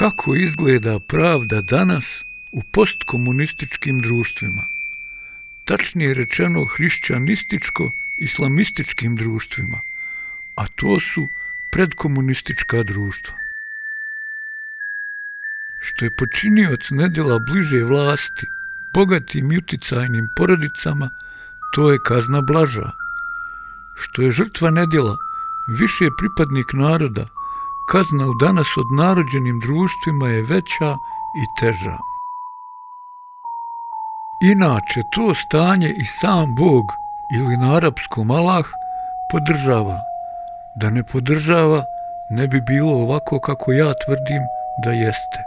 Kako izgleda pravda danas u postkomunističkim društvima? Tačnije rečeno hrišćanističko-islamističkim društvima, a to su predkomunistička društva. Što je počinioc nedjela bliže vlasti, bogatim i uticajnim porodicama, to je kazna blaža. Što je žrtva nedjela više pripadnik naroda, kazna u danas odnarođenim društvima je veća i teža. Inače, to stanje i sam Bog, ili na arapskom Allah, podržava. Da ne podržava, ne bi bilo ovako kako ja tvrdim da jeste.